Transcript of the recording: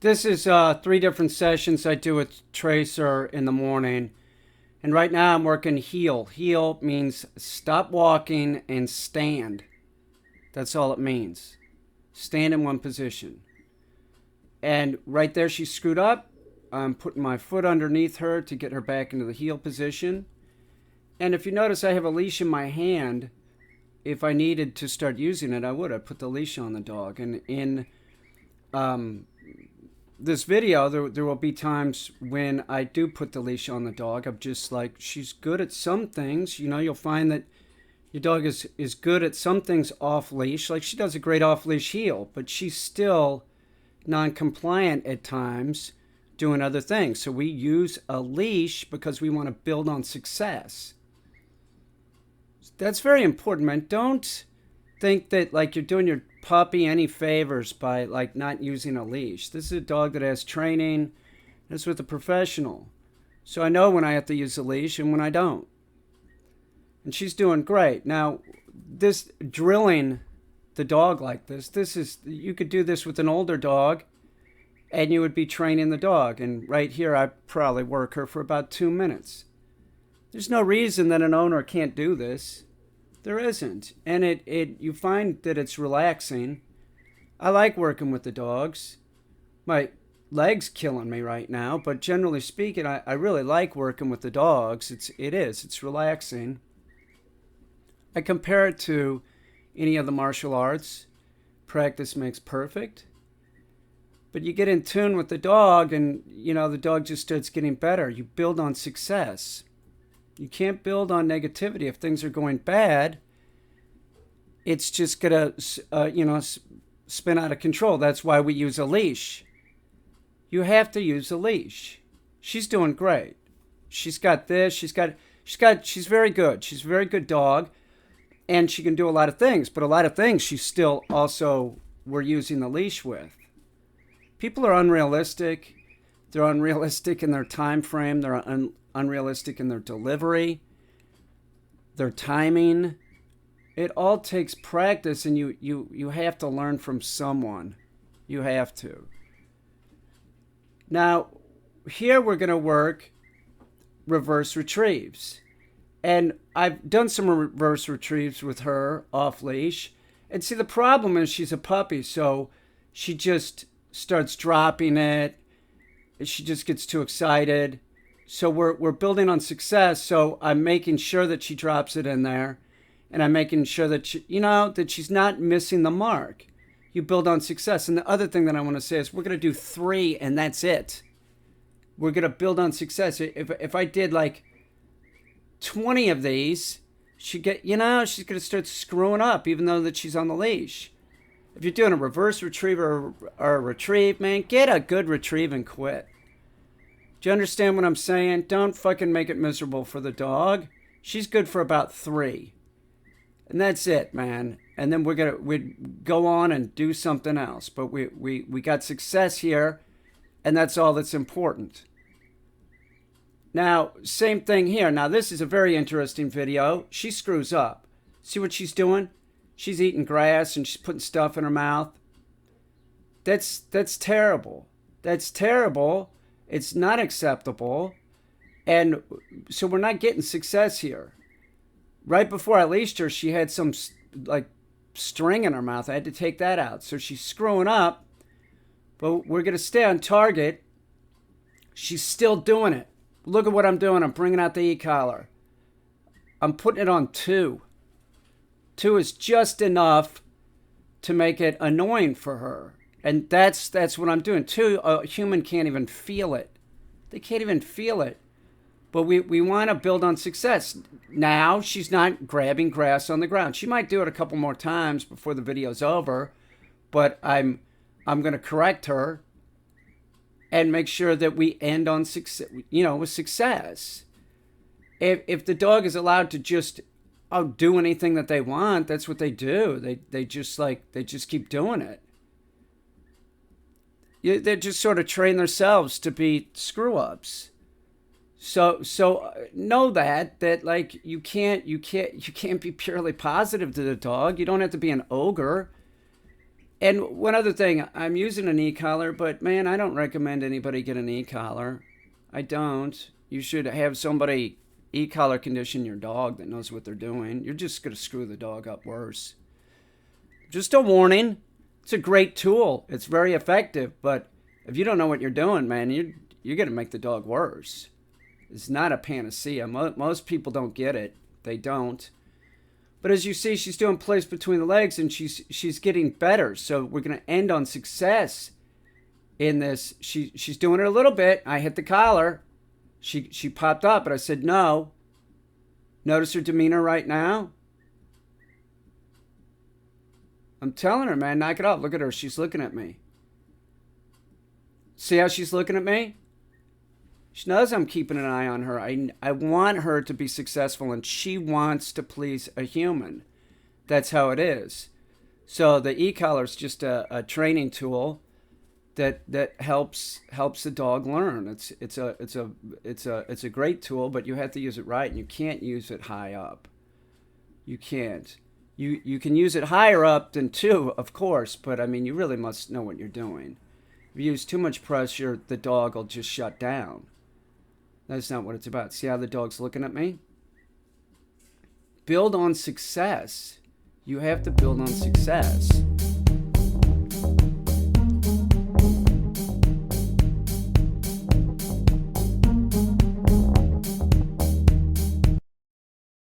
This is 3 different sessions I do with Tracer in the morning. And right now I'm working heel. Heel means stop walking and stand. That's all it means. Stand in one position. And right there she screwed up. I'm putting my foot underneath her to get her back into the heel position. And if you notice, I have a leash in my hand. If I needed to start using it, I would. I'd put the leash on the dog. And in this video, there will be times when I do put the leash on the dog. I'm just like, she's good at some things. You know, you'll find that your dog is good at some things off leash. Like she does a great off leash heel, but she's still non-compliant at times doing other things. So we use a leash because we want to build on success. That's very important, man. Don't think that like you're doing your puppy any favors by like not using a leash. This is a dog that has training. It's with a professional. So I know when I have to use a leash and when I don't. And she's doing great. Now, this drilling the dog like this is, you could do this with an older dog and you would be training the dog. And right here, I probably work her for about 2 minutes. There's no reason that an owner can't do this. There isn't. And you find that it's relaxing. I like working with the dogs. My leg's killing me right now, but generally speaking, I really like working with the dogs. It's relaxing. I compare it to any of the martial arts. Practice makes perfect. But you get in tune with the dog and, you know, the dog just starts getting better. You build on success. You can't build on negativity. If things are going bad, it's just going to, spin out of control. That's why we use a leash. You have to use a leash. She's doing great. She's got this. She's very good. She's a very good dog. And she can do a lot of things. But a lot of things she still also we're using the leash with. People are unrealistic. They're unrealistic in their time frame. They're unrealistic in their delivery, their timing. It all takes practice, and you have to learn from someone. You have to. Now, here we're going to work reverse retrieves. And I've done some reverse retrieves with her off leash. And see, the problem is she's a puppy, so she just starts dropping it. She just gets too excited. So we're building on success. So I'm making sure that she drops it in there, and I'm making sure that that she's not missing the mark. You build on success. And the other thing that I want to say is we're going to do 3, and that's it. We're going to build on success. If I did like 20 of these, she's going to start screwing up, even though that she's on the leash. If you're doing a reverse retrieve or a retrieve, man, get a good retrieve and quit. Do you understand what I'm saying? Don't fucking make it miserable for the dog. She's good for about 3. And that's it, man. And then we'd go on and do something else. But we got success here, and that's all that's important. Now, same thing here. Now, this is a very interesting video. She screws up. See what she's doing? She's eating grass and she's putting stuff in her mouth. That's terrible. That's terrible. It's not acceptable. And so we're not getting success here. Right before I leashed her, she had some like string in her mouth. I had to take that out. So she's screwing up, but we're going to stay on target. She's still doing it. Look at what I'm doing. I'm bringing out the e-collar. I'm putting it on 2. 2 is just enough to make it annoying for her. And that's what I'm doing. 2, a human can't even feel it. They can't even feel it. But we want to build on success. Now she's not grabbing grass on the ground. She might do it a couple more times before the video's over, but I'm going to correct her and make sure that we end on success, with success. If the dog is allowed to just do anything that they want, that's what they do. They just keep doing it. They just sort of train themselves to be screw ups. So know that like you can't be purely positive to the dog. You don't have to be an ogre. And one other thing, I'm using an e-collar, but man, I don't recommend anybody get an e-collar. I don't. You should have somebody e-collar condition your dog that knows what they're doing. You're just going to screw the dog up worse. Just a warning. It's a great tool. It's very effective, but if you don't know what you're doing, man, you're going to make the dog worse. It's not a panacea. Most people don't get it. They don't. But as you see, she's doing place between the legs, and she's getting better. So we're going to end on success in this. She's doing it a little bit. I hit the collar. She popped up, but I said no. Notice her demeanor right now. I'm telling her, man, knock it off. Look at her. She's looking at me. See how she's looking at me? She knows I'm keeping an eye on her. I want her to be successful, and she wants to please a human. That's how it is. So the e-collar is just a training tool that helps the dog learn. It's a great tool, but you have to use it right, and you can't use it high up. You can't. You can use it higher up than 2, of course, but I mean, you really must know what you're doing. If you use too much pressure, the dog will just shut down. That's not what it's about. See how the dog's looking at me? Build on success. You have to build on success.